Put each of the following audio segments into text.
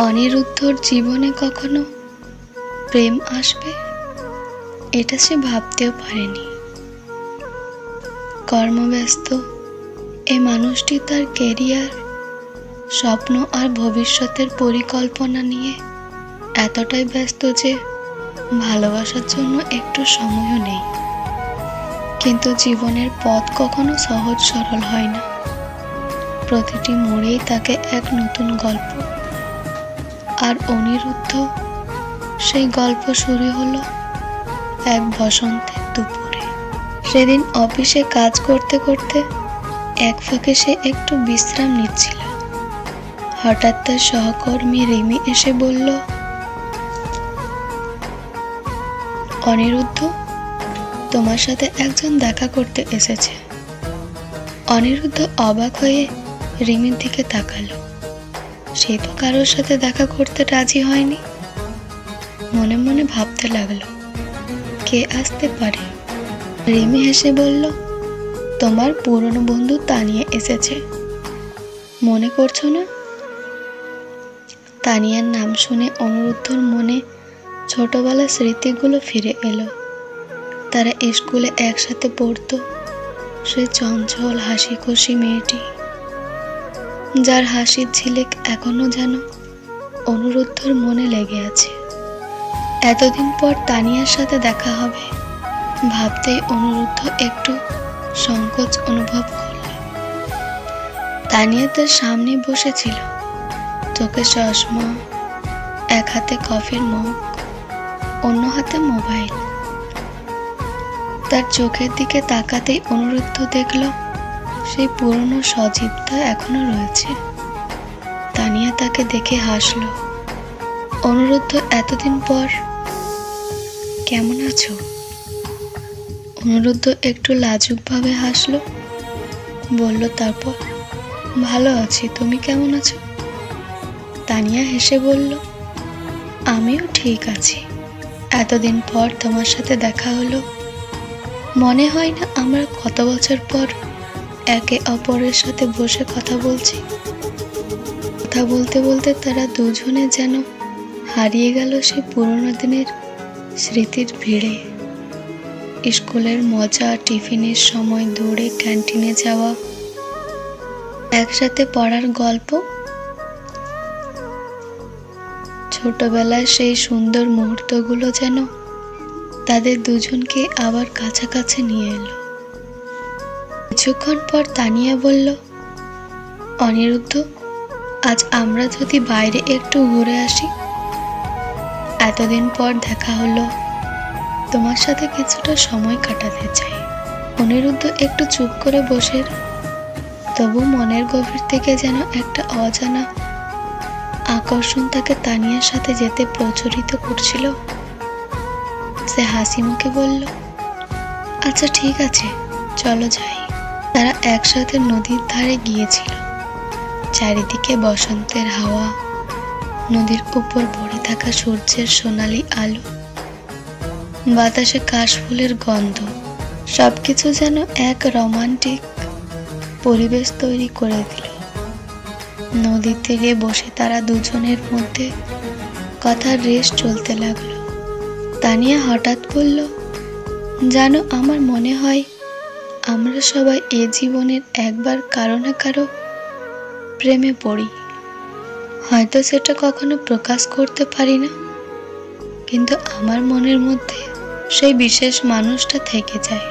অনিরুদ্ধর জীবনে কখনো প্রেম আসবে এটা সে ভাবতেও পারেনি। কর্মব্যস্ত এই মানুষটি তার ক্যারিয়ার, স্বপ্ন আর ভবিষ্যতের পরিকল্পনা নিয়ে এতটাই ব্যস্ত যে ভালোবাসার জন্য একটু সময়ও নেই। কিন্তু জীবনের পথ কখনো সহজ সরল হয় না। প্রতিটি মোড়েই তাকে এক নতুন গল্প। আর অনিরুদ্ধ সেই গল্প শুরু হলো এক বসন্তের দুপুরে। সেদিন অফিসে কাজ করতে করতে এক ফাঁকে সে একটু বিশ্রাম নিচ্ছিল। হঠাৎ তার সহকর্মী রিমি এসে বলল, অনিরুদ্ধ, তোমার সাথে একজন দেখা করতে এসেছে। অনিরুদ্ধ অবাক হয়ে রিমির দিকে তাকালো। সে তো কারোর সাথে দেখা করতে রাজি হয়নি। মনে মনে ভাবতে লাগলো, কে আসতে পারে। রিমি হেসে বলল, তোমার পুরনো বন্ধু তানিয়া এসেছে, মনে করছো না? তানিয়ার নাম শুনে অনিরুদ্ধর মনে ছোটবেলার স্মৃতিগুলো ফিরে এলো। তারা স্কুলে একসাথে পড়তো। সে চঞ্চল হাসি খুশি মেয়েটি, যার হাসির ঝিলিক এখনো যেন অনিরুদ্ধর মনে লেগে আছে। এতদিন পর তানিয়ার সাথে দেখা হবে ভাবতেই অনিরুদ্ধ একটু সংকোচ অনুভব করল। তানিয়া তার সামনে বসেছিল, চোখে চশমা, এক হাতে কফির মগ, অন্য হাতে মোবাইল। তার চোখের দিকে তাকাতেই অনিরুদ্ধ দেখল সেই পুরনো সজীবতা এখনো রয়েছে। তানিয়া তাকে দেখে হাসল। অনিরুদ্ধ, এতদিন পর কেমন আছো? অনিরুদ্ধ একটু লাজুকভাবে হাসল, বলল তারপর, ভালো আছি, তুমি কেমন আছো? তানিয়া হেসে বলল, আমিও ঠিক আছি। এতদিন পর তোমার সাথে দেখা হলো। মনে হয় না আমরা কত বছর পর একে অপরের সাথে বসে কথা বলছি। কথা বলতে বলতে তারা দুজনে যেন হারিয়ে গেল সেই পুরোনো দিনের স্মৃতির ভিড়ে। স্কুলের মজা, টিফিনের সময় দৌড়ে ক্যান্টিনে যাওয়া, একসাথে পড়ার গল্প, ছোটবেলায় সেই সুন্দর মুহূর্তগুলো যেন তাদের দুজনকে আবার কাছাকাছি নিয়ে এলো। কিছুক্ষণ পর তানিয়া বলল, অনিরুদ্ধ, আজ আমরা যদি বাইরে একটু ঘুরে আসি? এতদিন পর দেখা হলো, তোমার সাথে কিছুটা সময় কাটাতে চাই। অনিরুদ্ধ একটু চুপ করে বসে, তবু মনের গভীর থেকে যেন একটা অজানা আকর্ষণ তাকে তানিয়ার সাথে যেতে প্রচলিত করছিল। সে হাসি মুখে বলল, আচ্ছা ঠিক আছে, চলো যাই। তারা একসাথে নদীর ধারে গিয়েছিল। চারিদিকে বসন্তের হাওয়া, নদীর উপর ভরে থাকা সূর্যের সোনালি আলো, বাতাসে কাশফুলের গন্ধ, সবকিছু যেন এক রোমান্টিক পরিবেশ তৈরি করে দিল। নদীর তীরে বসে তারা দুজনের মধ্যে কথার রেশ চলতে লাগলো। তানিয়া হঠাৎ বলল, জানো, আমার মনে হয় আমরা সবাই এ জীবনের একবার কারো না কারো প্রেমে পড়ি। হয়তো সেটা কখনো প্রকাশ করতে পারি না, কিন্তু আমার মনের মধ্যে সেই বিশেষ মানুষটা থেকে যায়।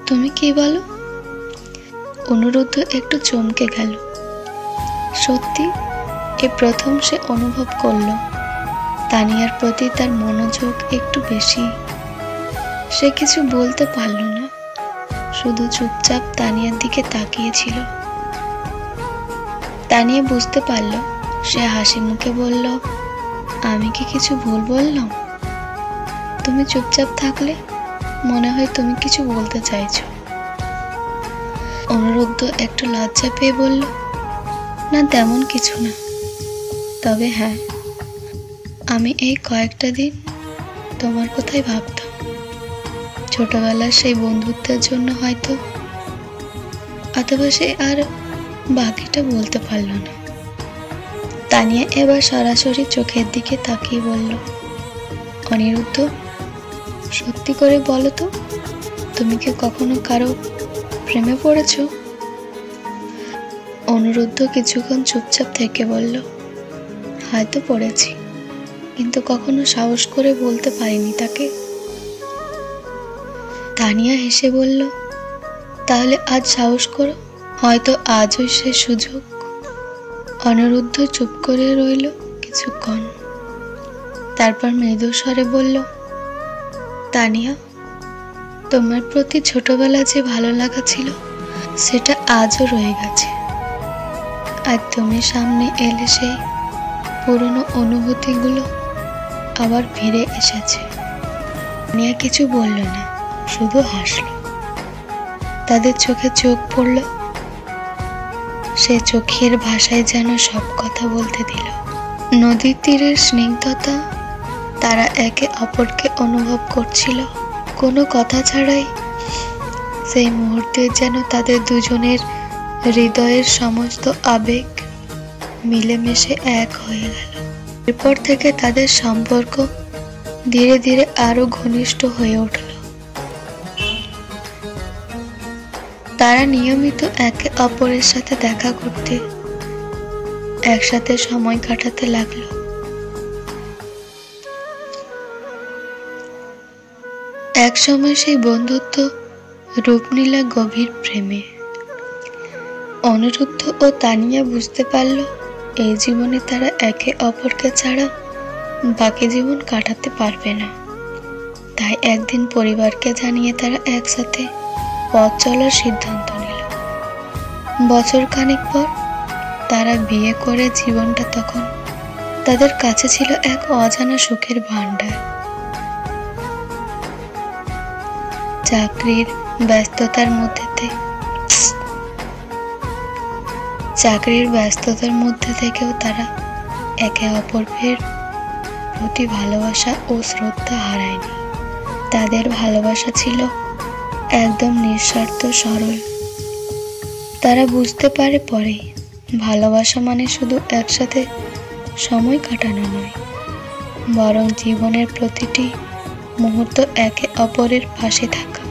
তুমি কি বলো? অনিরুদ্ধ একটু চমকে গেল। সত্যি, এ প্রথম সে অনুভব করল তানিয়ার প্রতি তার মনোযোগ একটু বেশি। সে কিছু বলতে পারল না, শুধু চুপচাপ তানিয়ার দিকে তাকিয়েছিল। তানিয়া বুঝতে পারল। সে হাসি মুখে বলল, আমি কি কিছু ভুল বললাম? তুমি চুপচাপ থাকলে মনে হয় তুমি কিছু বলতে চাইছো। অনিরুদ্ধ একটু লজ্জা পেয়ে বলল, না, তেমন কিছু না। তবে হ্যাঁ, আমি এই কয়েকটা দিন তোমার কথাই ভাবতাম। ছোটবেলার সেই বন্ধুত্বের জন্য হয়তো, অথবা সে আর বাকিটা বলতে পারল না। তানিয়া এবার সরাসরি চোখের দিকে তাকিয়ে বলল, অনিরুদ্ধ, সত্যি করে বলো তো, তুমি কি কখনো কারো প্রেমে পড়েছ? অনিরুদ্ধ কিছুক্ষণ চুপচাপ থেকে বলল, হয়তো পড়েছি, কিন্তু কখনো সাহস করে বলতে পারিনি তাকে। তানিয়া হেসে বলল, তাহলে আজ সাহস করো, হয়তো আজই সে সুযোগ। অনিরুদ্ধ চুপ করে রইল কিছুক্ষণ, তারপর মৃদু স্বরে বলল, তানিয়া, তোমার প্রতি ছোটবেলা যে ভালো লাগা ছিল সেটা আজও রয়ে গেছে। আর তুমি সামনে এলে সেই পুরনো অনুভূতিগুলো আবার ফিরে এসেছে। তানিয়া কিছু বলল না, শুধু হাসল। তাদের চোখে চোখ পড়ল, সে চোখের ভাষায় যেন সব কথা বলতে দিল। নদীর তীরের স্নিগ্ধতা তারা একে অপরকে অনুভব করছিল, কোনো কথা ছাড়াই। সেই মুহূর্তে যেন তাদের দুজনের হৃদয়ের সমস্ত আবেগ মিলেমিশে এক হয়ে গেল। এরপর থেকে তাদের সম্পর্ক ধীরে ধীরে আরো ঘনিষ্ঠ হয়ে উঠল। তারা নিয়মিত একে অপরের সাথে দেখা করতে, একসাথে সময় কাটাতে লাগলো। একসময় সেই বন্ধুত্ব রূপ নিল গভীর প্রেমে। অনিরুদ্ধ ও তানিয়া বুঝতে পারল, এই জীবনে তারা একে অপরকে ছাড়া বাকি জীবন কাটাতে পারবে না। তাই একদিন পরিবারকে জানিয়ে তারা একসাথে পথ চলার সিদ্ধান্ত নিল। বছর খানেক পর তারা বিয়ে করে জীবনটা তখন তাদের কাছে ছিল এক অজানা সুখের ভান্ডার। চাকরির ব্যস্ততার মধ্যে থেকেও তারা একে অপরের প্রতি ভালোবাসা ও শ্রদ্ধা হারায়নি। তাদের ভালোবাসা ছিল একদম নিঃস্বার্থ, সরল। তারা বুঝতে পারে পরে, ভালোবাসা মানে শুধু একসাথে সময় কাটানো নয়, বরং জীবনের প্রতিটি মুহূর্ত একে অপরের পাশে থাকা।